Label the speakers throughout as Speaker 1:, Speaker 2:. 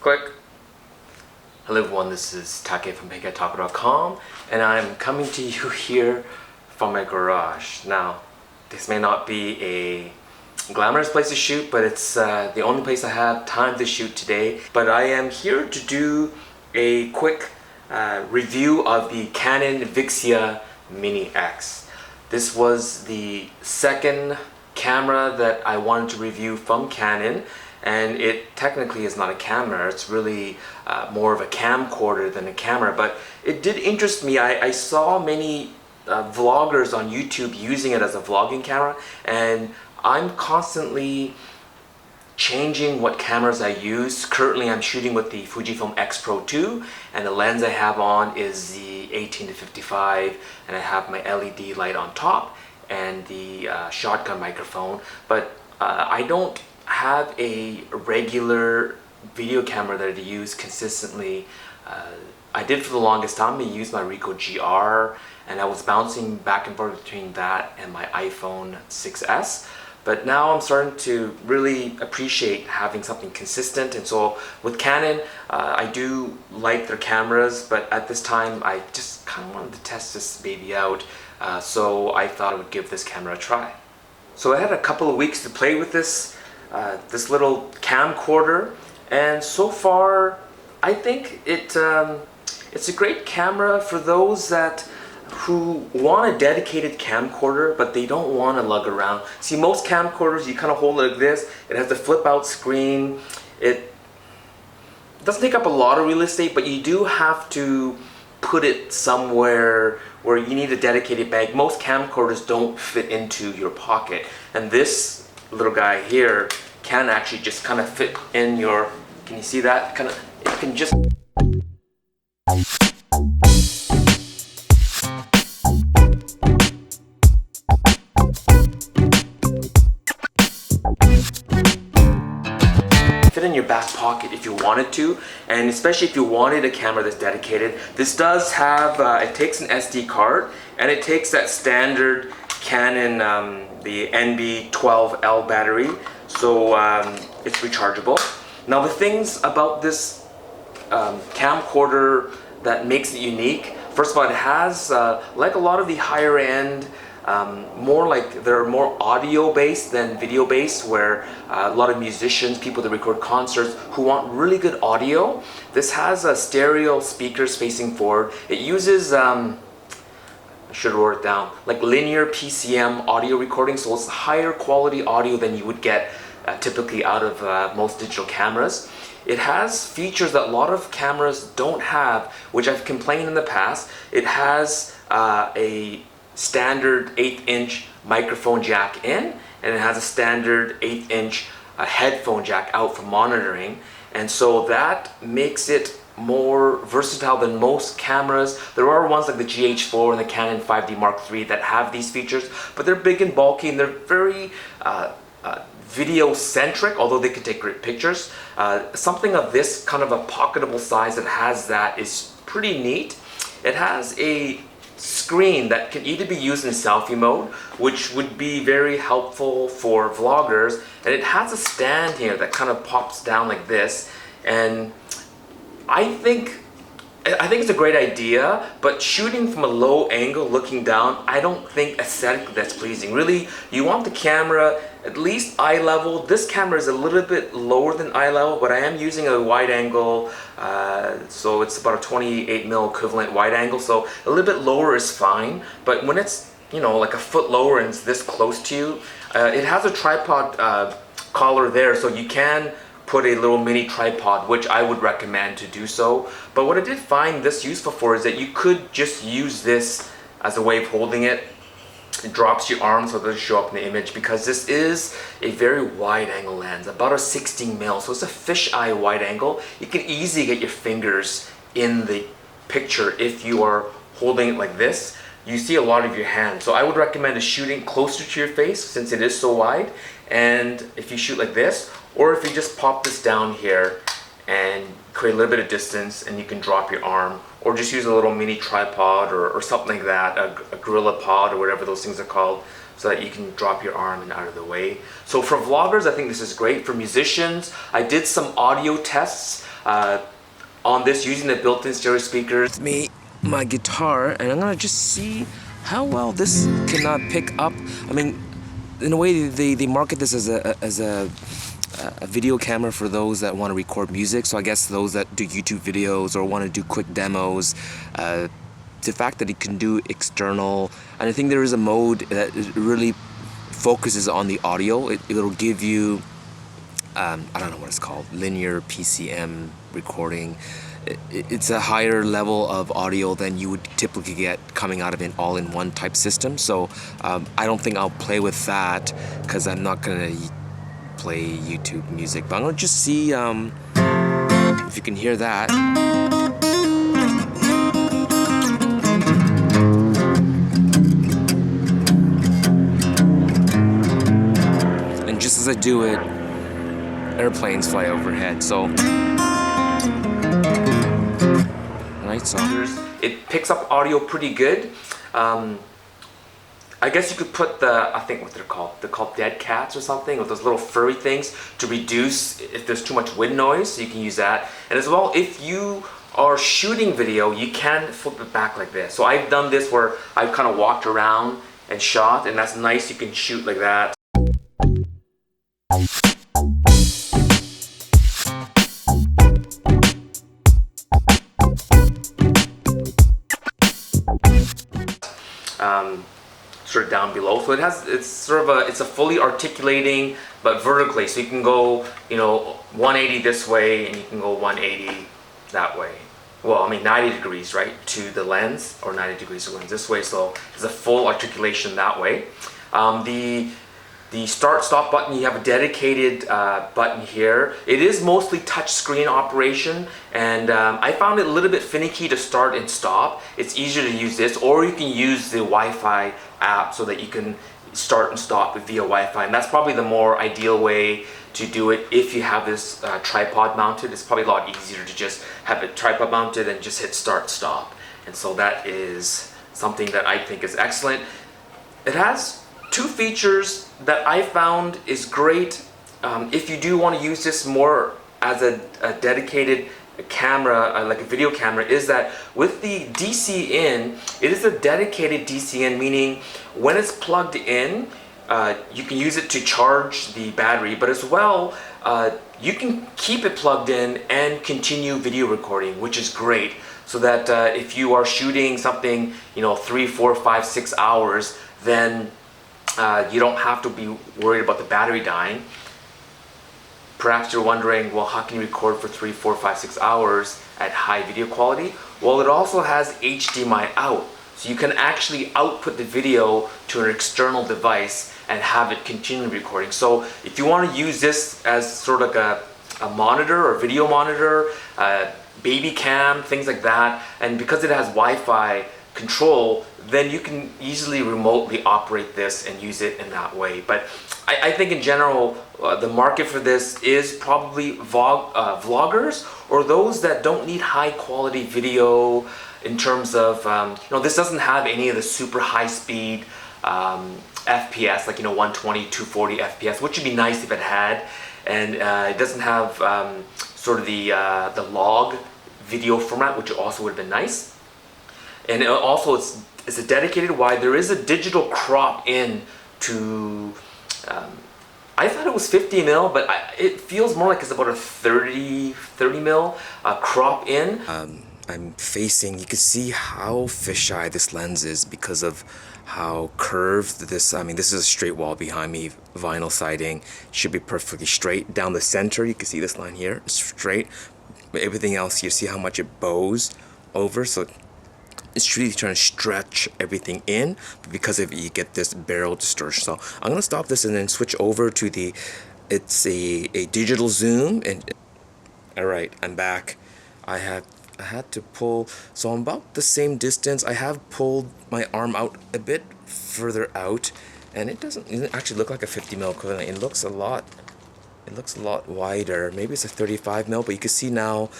Speaker 1: Click. Hello everyone, this is Take from bigheadtaco.com, and I'm coming to you here from my garage. Now, this may not be a glamorous place to shoot, but it's the only place I have time to shoot today. But I am here to do a quick review of the Canon VIXIA Mini X. This was the second camera that I wanted to review from Canon, and it technically is not a camera. It's really more of a camcorder than a camera, but it did interest me. I saw many vloggers on YouTube using it as a vlogging camera, and I'm constantly changing what cameras I use. Currently I'm shooting with the Fujifilm X Pro 2, and the lens I have on is the 18-55, and I have my LED light on top and the shotgun microphone. But I don't have a regular video camera that I use consistently. I did for the longest time. I used my Ricoh GR, and I was bouncing back and forth between that and my iPhone 6s. But now I'm starting to really appreciate having something consistent, and so with Canon, I do like their cameras, but at this time I just kind of wanted to test this baby out, so I thought I would give this camera a try. So I had a couple of weeks to play with this little camcorder, and so far I think it's a great camera for those who want a dedicated camcorder, but they don't want to lug around. See, most camcorders, you kind of hold it like this. It has the flip out screen. It doesn't take up a lot of real estate, but you do have to put it somewhere where you need a dedicated bag. Most camcorders don't fit into your pocket, and this little guy here can actually just kind of fit in your, can you see that? Kind of, it can just fit in your back pocket if you wanted to, and especially if you wanted a camera that's dedicated. This does have, it takes an SD card, and it takes that standard Canon, the NB12L battery, so it's rechargeable. Now the things about this camcorder that makes it unique, first of all, it has, like a lot of the higher end, they're more audio based than video based, where a lot of musicians, people that record concerts who want really good audio, this has stereo speakers facing forward. It uses I should write it down, like linear PCM audio recording, so it's higher quality audio than you would get typically out of most digital cameras. It has features that a lot of cameras don't have, which I've complained in the past. It has a standard 8-inch microphone jack in, and it has a standard 8-inch headphone jack out for monitoring, and so that makes it more versatile than most cameras. There are ones like the GH4 and the Canon 5D Mark III that have these features, but they're big and bulky, and they're very video centric, although they can take great pictures. Something of this kind of a pocketable size that has that is pretty neat. It has a screen that can either be used in selfie mode, which would be very helpful for vloggers, and it has a stand here that kind of pops down like this, and I think it's a great idea, but shooting from a low angle looking down, I don't think aesthetically that's pleasing. Really, you want the camera at least eye level. This camera is a little bit lower than eye level, but I am using a wide angle, so it's about a 28mm equivalent wide angle, so a little bit lower is fine. But when it's, you know, like a foot lower and it's this close to you, it has a tripod collar there, so you can put a little mini tripod, which I would recommend to do so. But what I did find this useful for is that you could just use this as a way of holding it. It drops your arm so it doesn't show up in the image, because this is a very wide angle lens, about a 16mm, so it's a fisheye wide angle. You can easily get your fingers in the picture if you are holding it like this. You see a lot of your hand, so I would recommend shooting closer to your face since it is so wide, and if you shoot like this, or if you just pop this down here and create a little bit of distance, and you can drop your arm, or just use a little mini tripod or something like that, a gorilla pod or whatever those things are called, so that you can drop your arm and out of the way. So for vloggers, I think this is great. For musicians, I did some audio tests. on this using the built-in stereo speakers. My guitar, and I'm gonna just see how well this can pick up. I mean, in a way, they market this as a video camera for those that want to record music. So I guess those that do YouTube videos or want to do quick demos. The fact that it can do external, and I think there is a mode that really focuses on the audio. It'll give you, I don't know what it's called, linear PCM recording. It's a higher level of audio than you would typically get coming out of an all-in-one type system. So I don't think I'll play with that because I'm not gonna play YouTube music. But I'm gonna just see if you can hear that. And just as I do it, airplanes fly overhead. So. So it picks up audio pretty good. I guess you could put I think what they're called dead cats or something, with those little furry things to reduce if there's too much wind noise, so you can use that. And as well, if you are shooting video, you can flip it back like this. So I've done this where I've kind of walked around and shot, and that's nice. You can shoot like that. Sort of down below, so it's a fully articulating but vertically, so you can go 180 this way and you can go 180 that way. Well, I mean 90 degrees, right, to the lens, or 90 degrees to the lens this way, so it's a full articulation that way. The start-stop button, you have a dedicated button here. It is mostly touch screen operation, and I found it a little bit finicky to start and stop. It's easier to use this, or you can use the Wi-Fi app so that you can start and stop via Wi-Fi, and that's probably the more ideal way to do it. If you have this tripod mounted, it's probably a lot easier to just have it tripod mounted and just hit start stop. And so that is something that I think is excellent. It has two features that I found is great if you do want to use this more as a dedicated camera, like a video camera, is that with the DC in, it is a dedicated DC in, meaning when it's plugged in, you can use it to charge the battery, but as well, you can keep it plugged in and continue video recording, which is great. So that if you are shooting something, 3, 4, 5, 6 hours, then you don't have to be worried about the battery dying. Perhaps you're wondering, well, how can you record for 3, 4, 5, 6 hours at high video quality? Well, it also has HDMI out, so you can actually output the video to an external device and have it continue recording. So if you want to use this as sort of like a monitor or video monitor, baby cam, things like that, and because it has Wi-Fi control, then you can easily remotely operate this and use it in that way. But I think in general, the market for this is probably vloggers, or those that don't need high quality video in terms of, this doesn't have any of the super high speed FPS, like 120, 240 FPS, which would be nice if it had. And it doesn't have sort of the log video format, which also would have been nice. And also it's a dedicated wide. There is a digital crop in to, I thought it was 50 mil, but it feels more like it's about a 30 mil crop in. I'm facing, you can see how fisheye this lens is because of how curved this, this is a straight wall behind me, vinyl siding, should be perfectly straight. Down the center, you can see this line here, straight. But everything else, you see how much it bows over, so it's really trying to stretch everything in, but because of it, you get this barrel distortion. So I'm gonna stop this and then switch over to it's a digital zoom. And all right, I'm back. I had to pull, so I'm about the same distance. I have pulled my arm out a bit further out, and it doesn't actually look like a 50 mil equivalent. It looks a lot wider. Maybe it's a 35 mil, but you can see now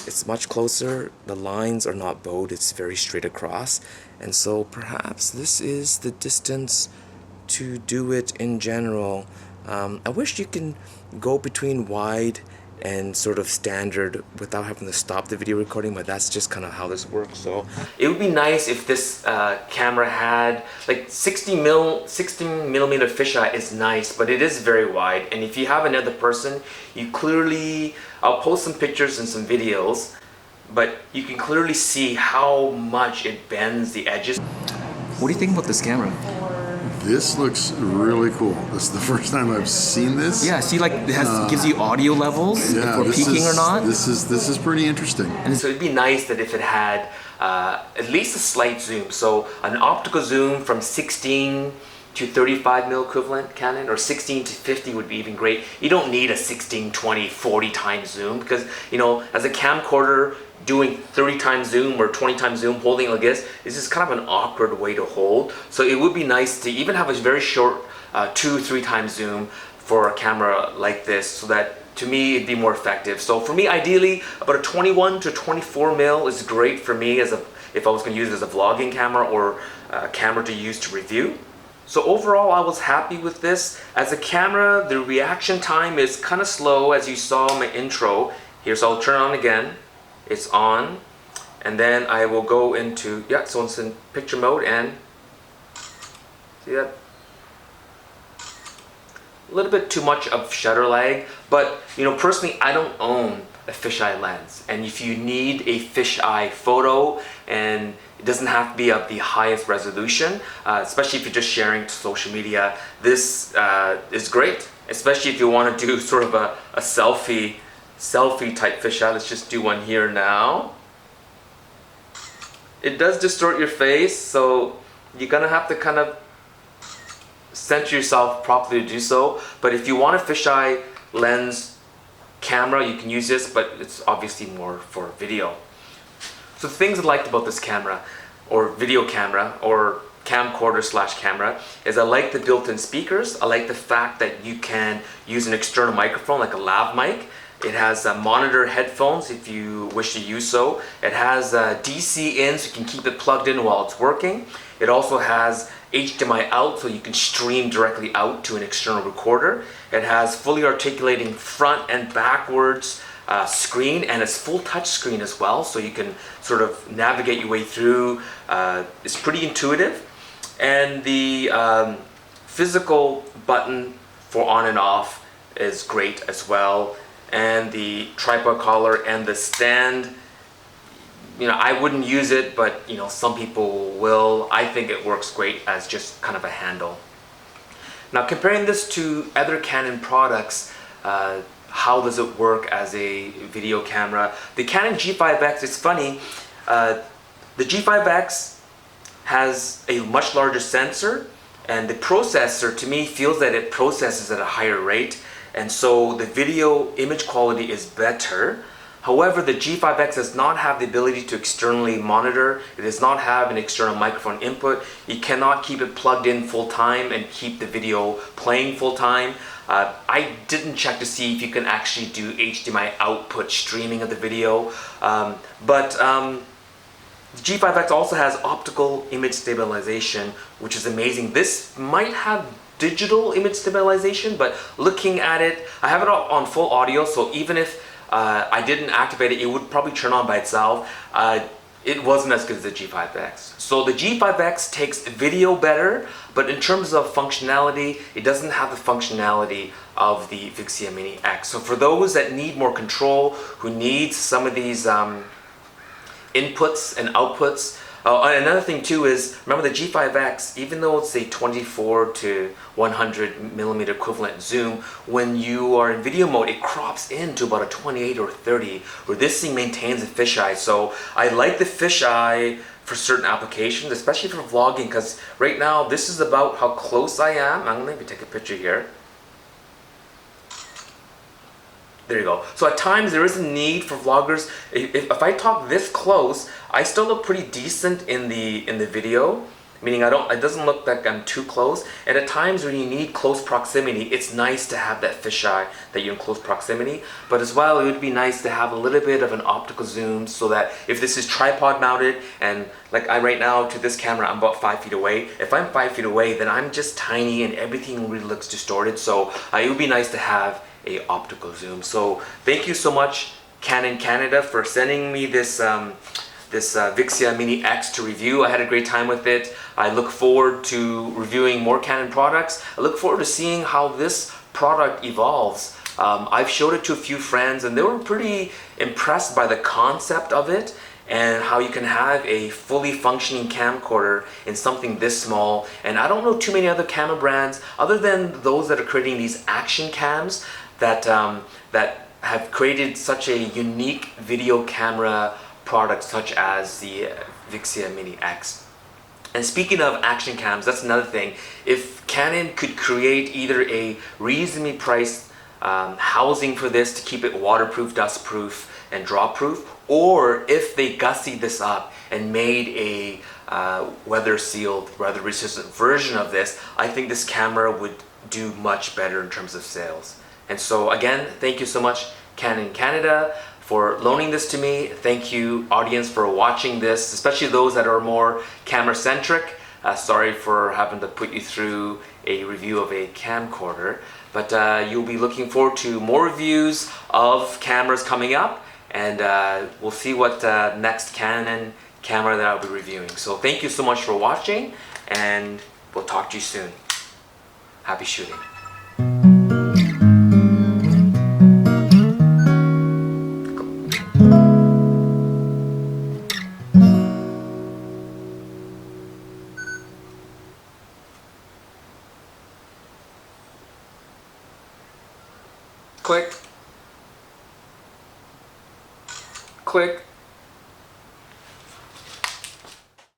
Speaker 1: it's much closer. The lines are not bowed, it's very straight across. And so perhaps this is the distance to do it in general. I wish you can go between wide and sort of standard without having to stop the video recording, but that's just kind of how this works. So it would be nice if this camera had like 16 millimeter fisheye is nice, but it is very wide, and if you have another person, you clearly, I'll post some pictures and some videos, but you can clearly see how much it bends the edges. What do you think about this camera?
Speaker 2: This looks really cool. This is the first time I've seen this.
Speaker 1: Yeah, see, like it gives you audio levels, if we're peaking or not.
Speaker 2: This is pretty interesting.
Speaker 1: And so it'd be nice that if it had at least a slight zoom. So an optical zoom from 16 to 35 mil equivalent Canon, or 16 to 50 would be even great. You don't need a 16, 20, 40 times zoom, because, you know, as a camcorder, doing 30 times zoom or 20 times zoom, holding like this is kind of an awkward way to hold. So it would be nice to even have a very short 2-3 times zoom for a camera like this, so that to me it'd be more effective. So for me, ideally about a 21 to 24 mil is great for me as if I was going to use it as a vlogging camera or a camera to use to review. So overall, I was happy with this. As a camera, the reaction time is kind of slow, as you saw in my intro. Here, so I'll turn it on again. It's on, and then I will go into, yeah, so it's in picture mode, and see that? A little bit too much of shutter lag, but you know, personally, I don't own a fisheye lens, and if you need a fisheye photo, and it doesn't have to be of the highest resolution, especially if you're just sharing to social media, this is great, especially if you want to do sort of a selfie type fisheye. Let's just do one here now. It does distort your face, so you're gonna have to kind of center yourself properly to do so. But if you want a fisheye lens camera, you can use this, but it's obviously more for video. So the things I liked about this camera, or video camera, or camcorder slash camera, is I like the built-in speakers. I like the fact that you can use an external microphone like a lav mic. It has monitor headphones if you wish to use so. It has DC in, so you can keep it plugged in while it's working. It also has HDMI out, so you can stream directly out to an external recorder. It has fully articulating front and backwards screen, and it's full touch screen as well, so you can sort of navigate your way through. It's pretty intuitive, and the physical button for on and off is great as well. And the tripod collar and the stand, you know, I wouldn't use it, but you know, some people will. I think it works great as just kind of a handle. Now, comparing this to other Canon products, how does it work as a video camera? The Canon G5X, it's funny, the G5X has a much larger sensor, and the processor, to me, feels that it processes at a higher rate. And so the video image quality is better. However, the G5X does not have the ability to externally monitor. It does not have an external microphone input. You cannot keep it plugged in full time and keep the video playing full time. I didn't check to see if you can actually do HDMI output streaming of the video. But the G5X also has optical image stabilization, which is amazing. This might have digital image stabilization, but looking at it, I have it on full audio, so even if I didn't activate it, it would probably turn on by itself. It wasn't as good as the G5X. So the G5X takes video better, but in terms of functionality, it doesn't have the functionality of the VIXIA Mini X. So for those that need more control, who needs some of these inputs and outputs. And another thing too is, remember the G5X, even though it's a 24 to 100 millimeter equivalent zoom, when you are in video mode, it crops into about a 28 or 30, where this thing maintains a fisheye. So I like the fisheye for certain applications, especially for vlogging, because right now this is about how close I am. I'm gonna maybe take a picture here. There you go. So at times there is a need for vloggers. If I talk this close, I still look pretty decent in the video, meaning it doesn't look like I'm too close. And at times when you need close proximity, it's nice to have that fisheye that you're in close proximity. But as well, it would be nice to have a little bit of an optical zoom, so that if this is tripod mounted, and like right now to this camera, I'm about 5 feet away. If I'm 5 feet away, then I'm just tiny and everything really looks distorted. So it would be nice to have a optical zoom. So thank you so much, Canon Canada, for sending me this VIXIA Mini X to review. I had a great time with it. I look forward to reviewing more Canon products. I look forward to seeing how this product evolves. I've showed it to a few friends and they were pretty impressed by the concept of it and how you can have a fully functioning camcorder in something this small. And I don't know too many other camera brands other than those that are creating these action cams that have created such a unique video camera product such as the VIXIA Mini X. And speaking of action cams, that's another thing. If Canon could create either a reasonably priced housing for this to keep it waterproof, dustproof, and drop-proof, or if they gussied this up and made a weather-sealed, weather-resistant version of this, I think this camera would do much better in terms of sales. And so again, thank you so much, Canon Canada, for loaning this to me. Thank you, audience, for watching this, especially those that are more camera-centric. Sorry for having to put you through a review of a camcorder, but you'll be looking forward to more reviews of cameras coming up, and we'll see what next Canon camera that I'll be reviewing. So thank you so much for watching, and we'll talk to you soon. Happy shooting. Click. Click.